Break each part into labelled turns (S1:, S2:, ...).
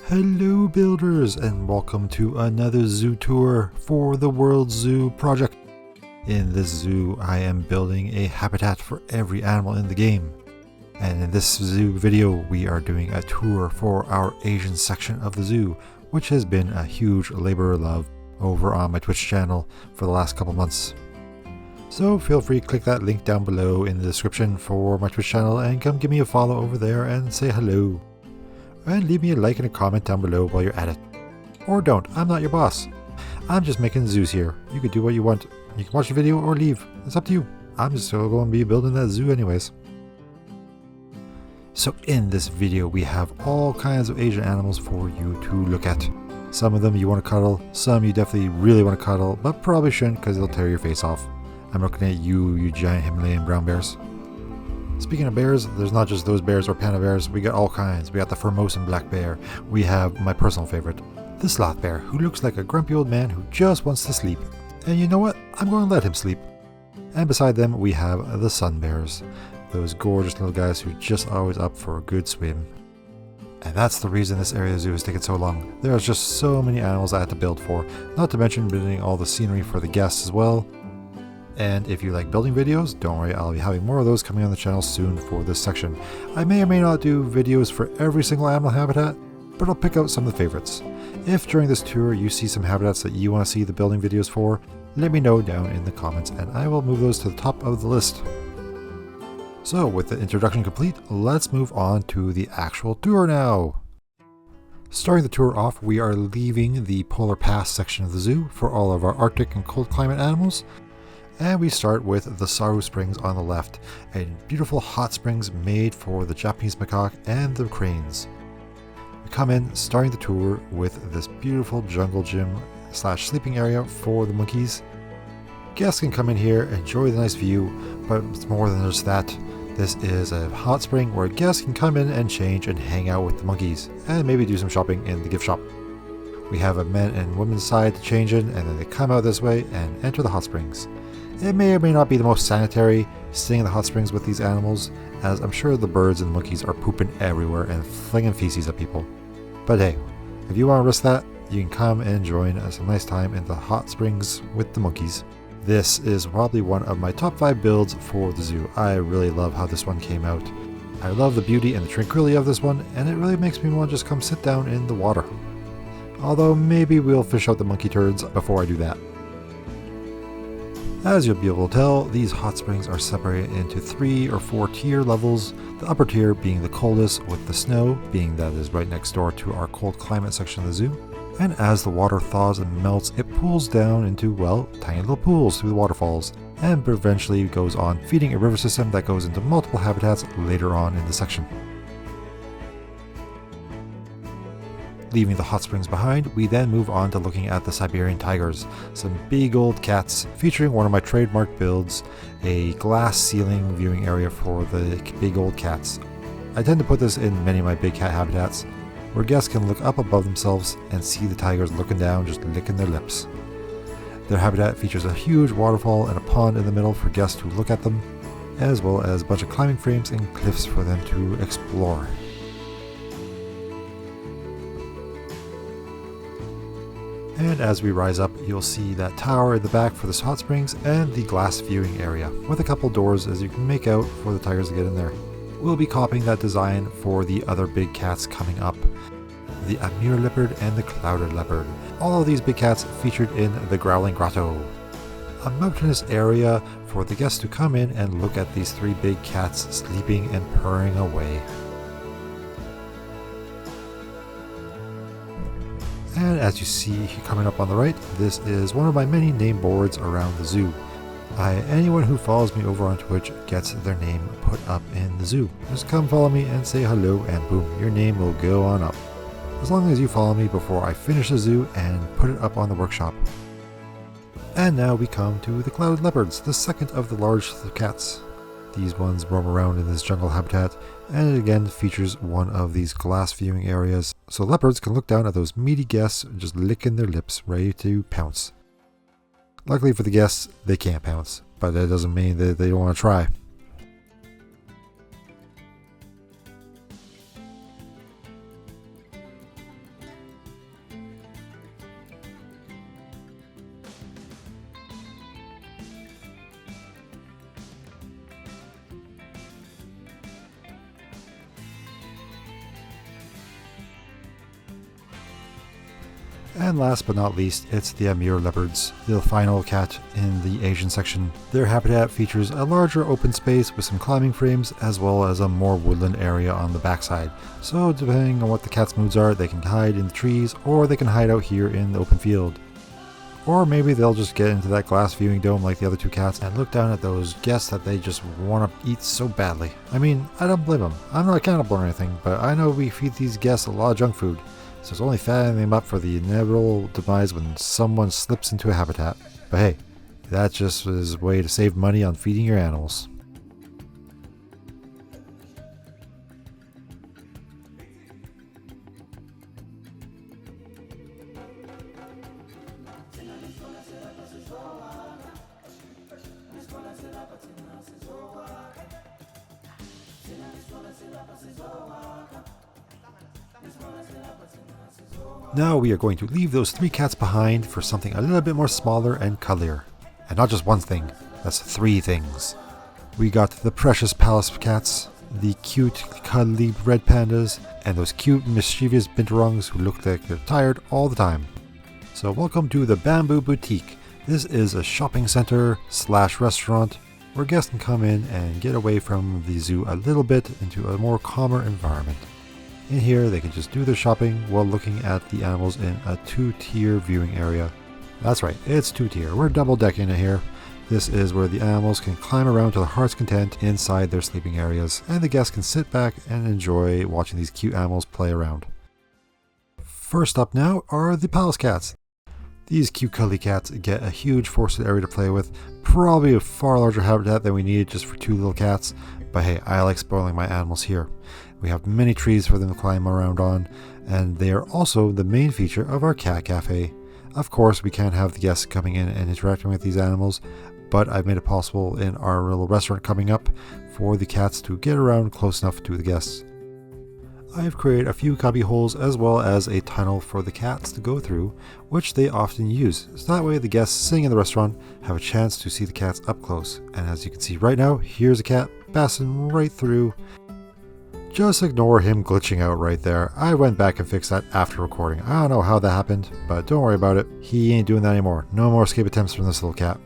S1: Hello builders, and welcome to another zoo tour for the World Zoo project. In this zoo I am building a habitat for every animal in the game. And in this zoo video we are doing a tour for our Asian section of the zoo, which has been a huge labor of love over on my Twitch channel for the last couple months. So feel free to click that link down below in the description for my Twitch channel and come give me a follow over there and say hello. And leave me a like and a comment down below while you're at it. Or don't, I'm not your boss. I'm just making zoos here. You can do what you want. You can watch the video or leave. It's up to you. I'm just still going to be building that zoo anyways. So in this video we have all kinds of Asian animals for you to look at. Some of them you want to cuddle, some you definitely really want to cuddle, but probably shouldn't because they'll tear your face off. I'm looking at you giant Himalayan brown bears. Speaking of bears, there's not just those bears or panda bears, we got all kinds. We got the Formosan black bear. We have my personal favorite, the sloth bear, who looks like a grumpy old man who just wants to sleep. And you know what? I'm going to let him sleep. And beside them we have the sun bears, those gorgeous little guys who are just always up for a good swim. And that's the reason this area of the zoo has taken so long. There are just so many animals I had to build for, not to mention building all the scenery for the guests as well. And if you like building videos, don't worry, I'll be having more of those coming on the channel soon for this section. I may or may not do videos for every single animal habitat, but I'll pick out some of the favorites. If during this tour you see some habitats that you want to see the building videos for, let me know down in the comments and I will move those to the top of the list. So with the introduction complete, let's move on to the actual tour now. Starting the tour off, we are leaving the Polar Pass section of the zoo for all of our Arctic and cold climate animals. And we start with the Saru Springs on the left, and beautiful hot springs made for the Japanese macaque and the cranes. We come in, starting the tour with this beautiful jungle gym / sleeping area for the monkeys. Guests can come in here, enjoy the nice view, but it's more than just that. This is a hot spring where guests can come in and change and hang out with the monkeys, and maybe do some shopping in the gift shop. We have a men and women's side to change in, and then they come out this way and enter the hot springs. It may or may not be the most sanitary staying in the hot springs with these animals, as I'm sure the birds and the monkeys are pooping everywhere and flinging feces at people. But hey, if you want to risk that, you can come and join us a nice time in the hot springs with the monkeys. This is probably one of my top 5 builds for the zoo. I really love how this one came out. I love the beauty and the tranquility of this one, and it really makes me want to just come sit down in the water. Although maybe we'll fish out the monkey turds before I do that. As you'll be able to tell, these hot springs are separated into 3 or 4 tier levels, the upper tier being the coldest with the snow, being that is right next door to our cold climate section of the zoo. And as the water thaws and melts, it pools down into, well, tiny little pools through the waterfalls, and eventually goes on feeding a river system that goes into multiple habitats later on in the section. Leaving the hot springs behind, we then move on to looking at the Siberian tigers, some big old cats featuring one of my trademark builds, a glass ceiling viewing area for the big old cats. I tend to put this in many of my big cat habitats, where guests can look up above themselves and see the tigers looking down, just licking their lips. Their habitat features a huge waterfall and a pond in the middle for guests to look at them, as well as a bunch of climbing frames and cliffs for them to explore. And as we rise up, you'll see that tower in the back for the hot springs and the glass viewing area, with a couple doors as you can make out for the tigers to get in there. We'll be copying that design for the other big cats coming up, the Amur leopard and the clouded leopard. All of these big cats featured in the Growling Grotto, a mountainous area for the guests to come in and look at these 3 big cats sleeping and purring away. And as you see coming up on the right, this is one of my many name boards around the zoo. Anyone who follows me over on Twitch gets their name put up in the zoo. Just come follow me and say hello and boom, your name will go on up. As long as you follow me before I finish the zoo and put it up on the workshop. And now we come to the clouded leopards, the second of the large cats. These ones roam around in this jungle habitat, and it again features one of these glass viewing areas, so leopards can look down at those meaty guests just licking their lips, ready to pounce. Luckily for the guests, they can't pounce, but that doesn't mean that they don't want to try. And last but not least, it's the Amur leopards, the final cat in the Asian section. Their habitat features a larger open space with some climbing frames as well as a more woodland area on the backside. So depending on what the cat's moods are, they can hide in the trees or they can hide out here in the open field. Or maybe they'll just get into that glass viewing dome like the other two cats and look down at those guests that they just want to eat so badly. I mean, I don't blame them. I'm not a cannibal or anything, but I know we feed these guests a lot of junk food. So it's only fattening them up for the inevitable demise when someone slips into a habitat. But hey, that just is a way to save money on feeding your animals. Now we are going to leave those three cats behind for something a little bit more smaller and cuddlier. And not just one thing, that's three things. We got the precious Pallas cats, the cute cuddly red pandas, and those cute mischievous Binturongs who look like they're tired all the time. So welcome to the Bamboo Boutique. This is a shopping center / restaurant where guests can come in and get away from the zoo a little bit into a more calmer environment. In here, they can just do their shopping while looking at the animals in a 2-tier viewing area. That's right, it's 2-tier. We're double-decking it here. This is where the animals can climb around to their heart's content inside their sleeping areas, and the guests can sit back and enjoy watching these cute animals play around. First up now are the Pallas cats. These cute cuddly cats get a huge forested area to play with, probably a far larger habitat than we need just for 2 little cats, but hey, I like spoiling my animals here. We have many trees for them to climb around on, and they are also the main feature of our cat cafe. Of course, we can't have the guests coming in and interacting with these animals, but I've made it possible in our little restaurant coming up for the cats to get around close enough to the guests. I've created a few cubby holes as well as a tunnel for the cats to go through, which they often use, so that way the guests sitting in the restaurant have a chance to see the cats up close. And as you can see right now, here's a cat passing right through. Just ignore him glitching out right there. I went back and fixed that after recording. I don't know how that happened, but don't worry about it. He ain't doing that anymore. No more escape attempts from this little cat.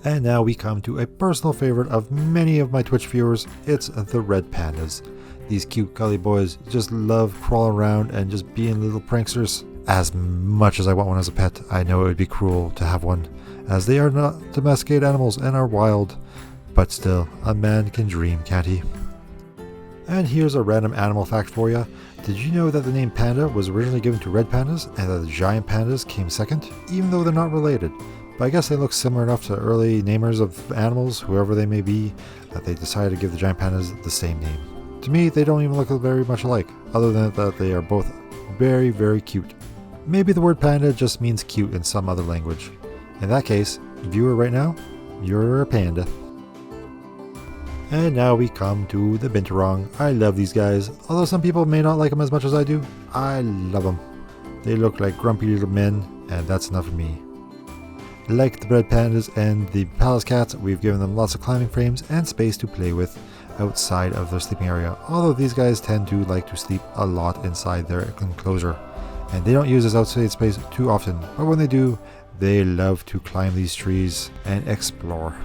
S1: And now we come to a personal favorite of many of my Twitch viewers. It's the red pandas. These cute gully boys just love crawling around and just being little pranksters. As much as I want one as a pet, I know it would be cruel to have one, as they are not domesticated animals and are wild. But still, a man can dream, can't he? And here's a random animal fact for you. Did you know that the name panda was originally given to red pandas and that the giant pandas came second, even though they're not related? But I guess they look similar enough to early namers of animals, whoever they may be, that they decided to give the giant pandas the same name. To me, they don't even look very much alike, other than that they are both very, very cute. Maybe the word panda just means cute in some other language. In that case, viewer right now, you're a panda. And now we come to the Binturong. I love these guys, although some people may not like them as much as I do. I love them. They look like grumpy little men, and that's enough for me. Like the red pandas and the Pallas cats, we've given them lots of climbing frames and space to play with outside of their sleeping area, although these guys tend to like to sleep a lot inside their enclosure, and they don't use this outside space too often, but when they do, they love to climb these trees and explore.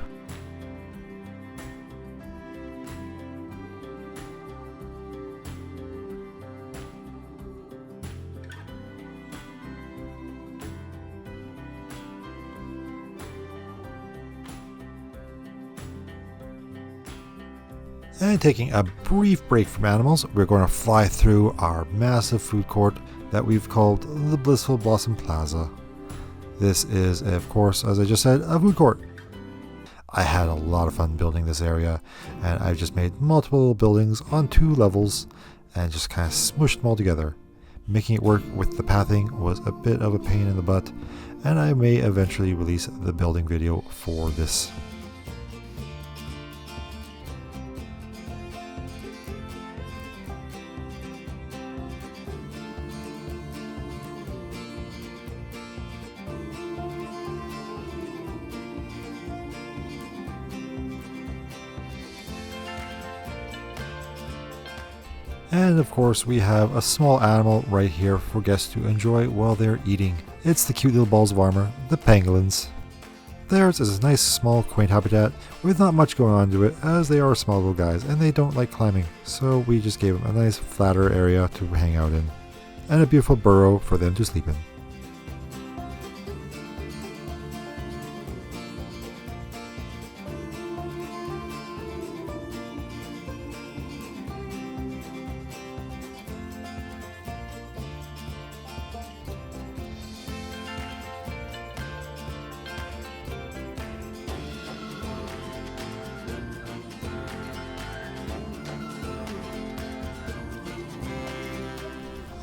S1: And taking a brief break from animals, we're going to fly through our massive food court that we've called the Blissful Blossom Plaza. This is, of course, as I just said, a food court. I had a lot of fun building this area, and I've just made multiple buildings on 2 levels and just kind of smushed them all together. Making it work with the pathing was a bit of a pain in the butt, and I may eventually release the building video for this. And of course we have a small animal right here for guests to enjoy while they're eating. It's the cute little balls of armor, the pangolins. Theirs is a nice small quaint habitat with not much going on to it, as they are small little guys and they don't like climbing, so we just gave them a nice flatter area to hang out in and a beautiful burrow for them to sleep in.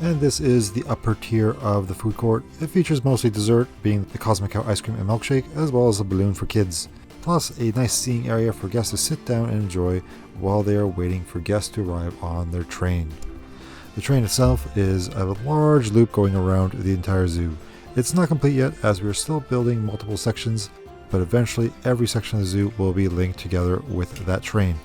S1: And this is the upper tier of the food court. It features mostly dessert, being the Cosmic Cow ice cream and milkshake, as well as a balloon for kids. Plus a nice seating area for guests to sit down and enjoy while they are waiting for guests to arrive on their train. The train itself is a large loop going around the entire zoo. It's not complete yet, as we are still building multiple sections, but eventually every section of the zoo will be linked together with that train.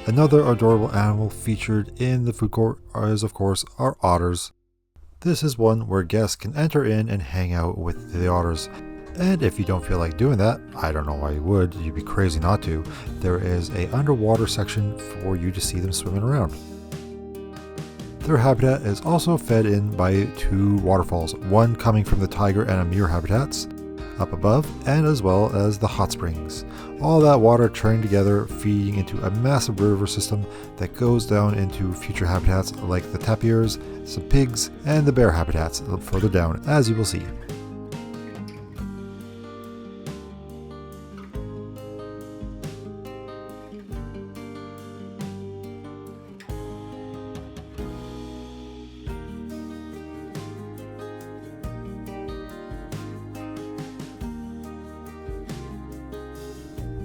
S1: Another adorable animal featured in the food court is, of course, our otters. This is one where guests can enter in and hang out with the otters. And if you don't feel like doing that, I don't know why you would, you'd be crazy not to, there is a underwater section for you to see them swimming around. Their habitat is also fed in by two waterfalls, one coming from the tiger and Amur habitats up above, and as well as the hot springs. All that water turning together, feeding into a massive river system that goes down into future habitats like the tapirs, some pigs, and the bear habitats further down, as you will see.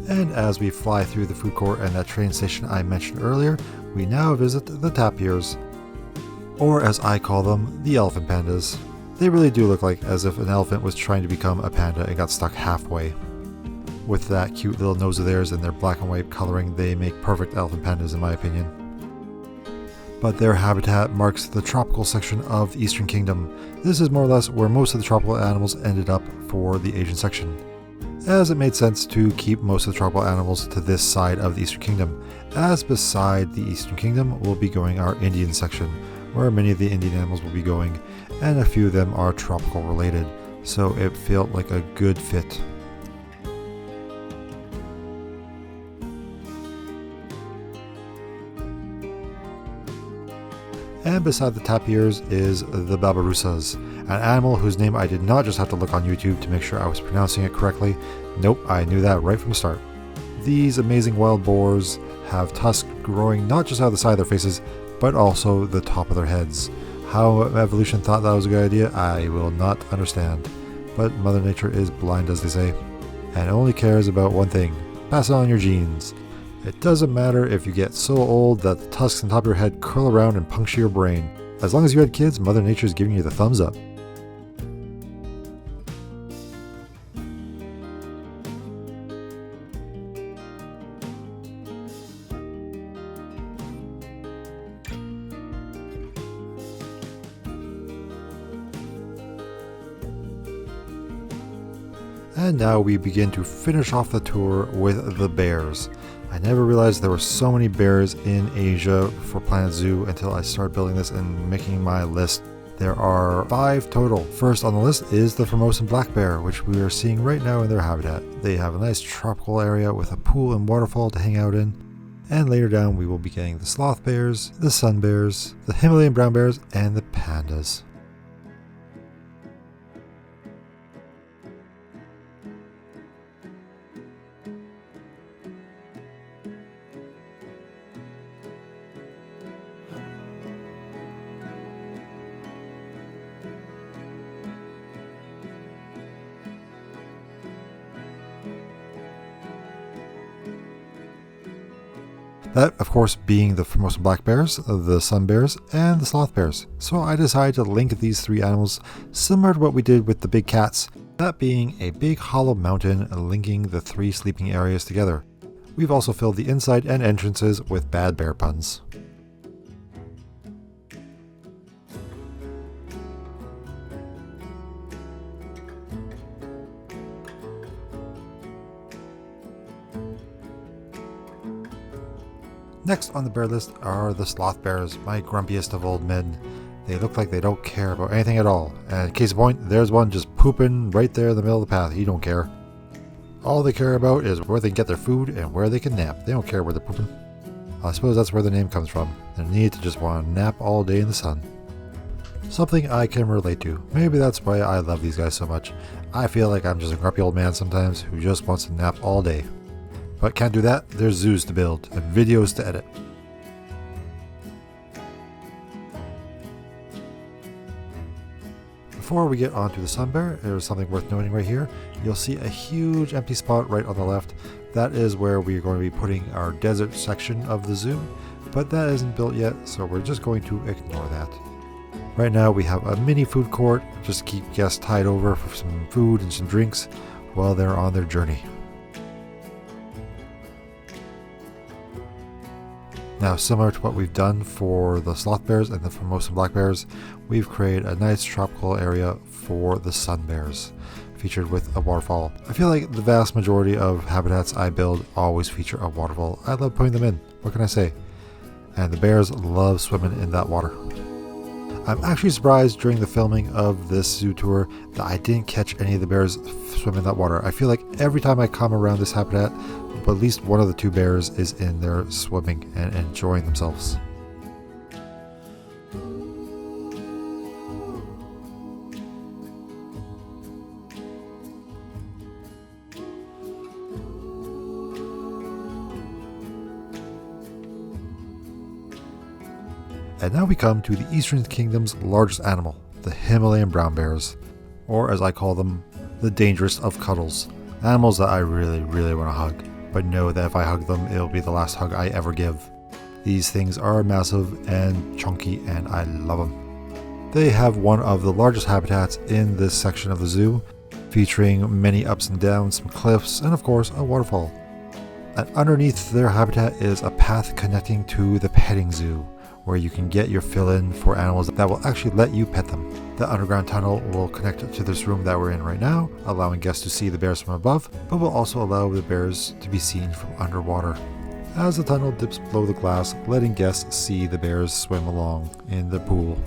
S1: And as we fly through the food court and that train station I mentioned earlier, we now visit the tapirs, or as I call them, the elephant pandas. They really do look like as if an elephant was trying to become a panda and got stuck halfway. With that cute little nose of theirs and their black and white coloring, they make perfect elephant pandas in my opinion. But their habitat marks the tropical section of the Eastern Kingdom. This is more or less where most of the tropical animals ended up for the Asian section, as it made sense to keep most of the tropical animals to this side of the Eastern Kingdom, as beside the Eastern Kingdom will be going our Indian section, where many of the Indian animals will be going, and a few of them are tropical related, so it felt like a good fit. And beside the tapirs is the Babirusas, an animal whose name I did not just have to look on YouTube to make sure I was pronouncing it correctly. Nope, I knew that right from the start. These amazing wild boars have tusks growing not just out of the side of their faces, but also the top of their heads. How evolution thought that was a good idea, I will not understand. But Mother Nature is blind, as they say, and only cares about one thing: pass on your genes. It doesn't matter if you get so old that the tusks on top of your head curl around and puncture your brain. As long as you had kids, Mother Nature is giving you the thumbs up. And now we begin to finish off the tour with the bears. I never realized there were so many bears in Asia for Planet Zoo until I started building this and making my list. There are 5 total. First on the list is the Formosan black bear, which we are seeing right now in their habitat. They have a nice tropical area with a pool and waterfall to hang out in. And later down we will be getting the sloth bears, the sun bears, the Himalayan brown bears, and the pandas. That, of course, being the Formosan black bears, the sun bears, and the sloth bears. So I decided to link these 3 animals similar to what we did with the big cats, that being a big hollow mountain linking the 3 sleeping areas together. We've also filled the inside and entrances with bad bear puns. Next on the bear list are the sloth bears, my grumpiest of old men. They look like they don't care about anything at all, and case in point, there's one just pooping right there in the middle of the path. He don't care. All they care about is where they can get their food and where they can nap. They don't care where they're pooping. I suppose that's where the name comes from. The need to just want to nap all day in the sun. Something I can relate to. Maybe that's why I love these guys so much. I feel like I'm just a grumpy old man sometimes who just wants to nap all day. But can't do that, there's zoos to build and videos to edit. Before we get onto the sun bear, there's something worth noting right here. You'll see a huge empty spot right on the left. That is where we're going to be putting our desert section of the zoo, but that isn't built yet, so we're just going to ignore that. Right now we have a mini food court, just to keep guests tied over for some food and some drinks while they're on their journey. Now, similar to what we've done for the sloth bears and the Formosan black bears, we've created a nice tropical area for the sun bears, featured with a waterfall. I feel like the vast majority of habitats I build always feature a waterfall. I love putting them in, what can I say? And the bears love swimming in that water. I'm actually surprised during the filming of this zoo tour that I didn't catch any of the bears swimming in that water. I feel like every time I come around this habitat, but at least one of the 2 bears is in there swimming and enjoying themselves. And now we come to the Eastern Kingdom's largest animal, the Himalayan brown bears, or as I call them, the dangerous of cuddles. Animals that I really want to hug, but know that if I hug them, it'll be the last hug I ever give. These things are massive and chunky, and I love them. They have one of the largest habitats in this section of the zoo, featuring many ups and downs, some cliffs, and of course a waterfall. And underneath their habitat is a path connecting to the petting zoo, where you can get your fill-in for animals that will actually let you pet them. The underground tunnel will connect to this room that we're in right now, allowing guests to see the bears from above, but will also allow the bears to be seen from underwater, as the tunnel dips below the glass, letting guests see the bears swim along in the pool.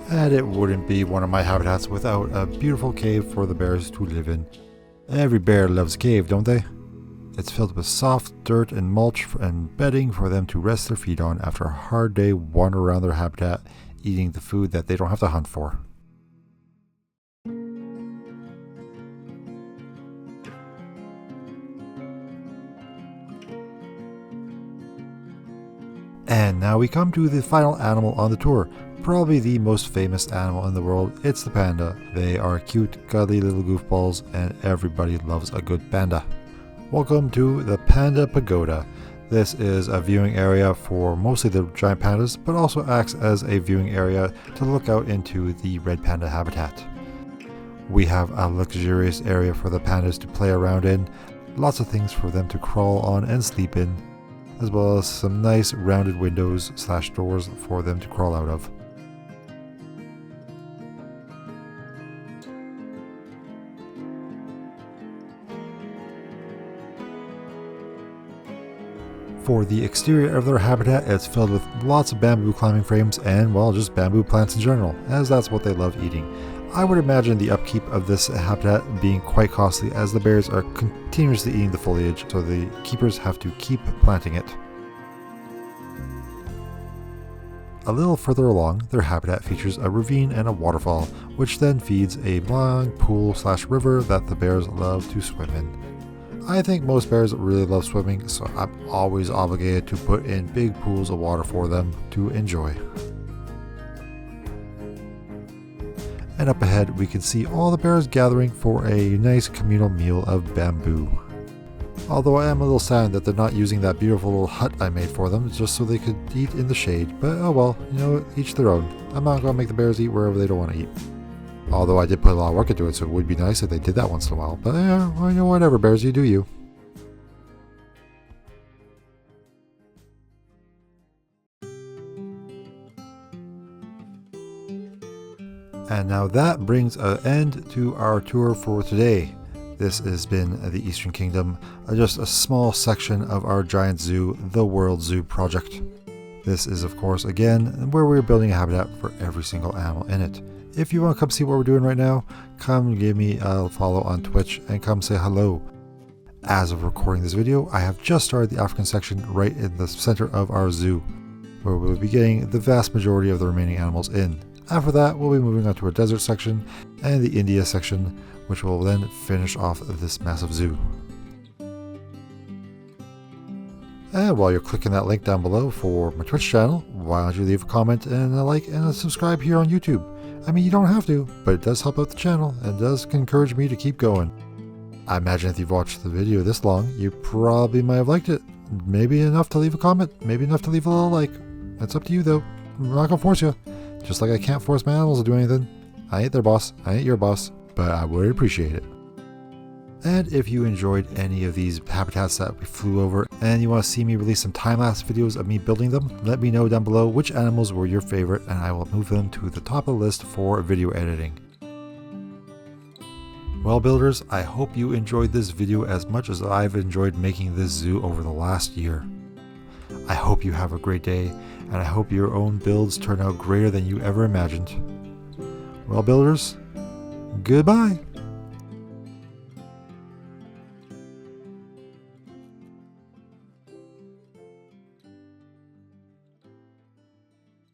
S1: And it wouldn't be one of my habitats without a beautiful cave for the bears to live in. Every bear loves a cave, don't they? It's filled with soft dirt and mulch and bedding for them to rest their feet on after a hard day wandering around their habitat, eating the food that they don't have to hunt for. And now we come to the final animal on the tour. Probably the most famous animal in the world, it's the panda. They are cute, cuddly little goofballs, and everybody loves a good panda. Welcome to the Panda Pagoda. This is a viewing area for mostly the giant pandas, but also acts as a viewing area to look out into the red panda habitat. We have a luxurious area for the pandas to play around in, lots of things for them to crawl on and sleep in, as well as some nice rounded windows / doors for them to crawl out of. For the exterior of their habitat, it's filled with lots of bamboo climbing frames and, well, just bamboo plants in general, as that's what they love eating. I would imagine the upkeep of this habitat being quite costly, as the bears are continuously eating the foliage, so the keepers have to keep planting it. A little further along, their habitat features a ravine and a waterfall, which then feeds a long pool / river that the bears love to swim in. I think most bears really love swimming, so I'm always obligated to put in big pools of water for them to enjoy. And up ahead we can see all the bears gathering for a nice communal meal of bamboo. Although I am a little sad that they're not using that beautiful little hut I made for them just so they could eat in the shade, but oh well, you know, each their own. I'm not going to make the bears eat wherever they don't want to eat. Although I did put a lot of work into it, so it would be nice if they did that once in a while. But yeah, well, you know, whatever, bears, you do you. And now that brings an end to our tour for today. This has been the Eastern Kingdom, just a small section of our giant zoo, the World Zoo project. This is, of course, again, where we're building a habitat for every single animal in it. If you want to come see what we're doing right now, come give me a follow on Twitch and come say hello. As of recording this video, I have just started the African section right in the center of our zoo, where we'll be getting the vast majority of the remaining animals in. After that, we'll be moving on to a desert section and the India section, which will then finish off this massive zoo. And while you're clicking that link down below for my Twitch channel, why don't you leave a comment and a like and a subscribe here on YouTube? I mean, you don't have to, but it does help out the channel and does encourage me to keep going. I imagine if you've watched the video this long, you probably might have liked it. Maybe enough to leave a comment, maybe enough to leave a little like. That's up to you though. I'm not gonna force you. Just like I can't force my animals to do anything. I ain't their boss, I ain't your boss, but I would appreciate it. And if you enjoyed any of these habitats that we flew over and you want to see me release some time-lapse videos of me building them, let me know down below which animals were your favorite and I will move them to the top of the list for video editing. Well builders, I hope you enjoyed this video as much as I've enjoyed making this zoo over the last year. I hope you have a great day and I hope your own builds turn out greater than you ever imagined. Well builders, goodbye!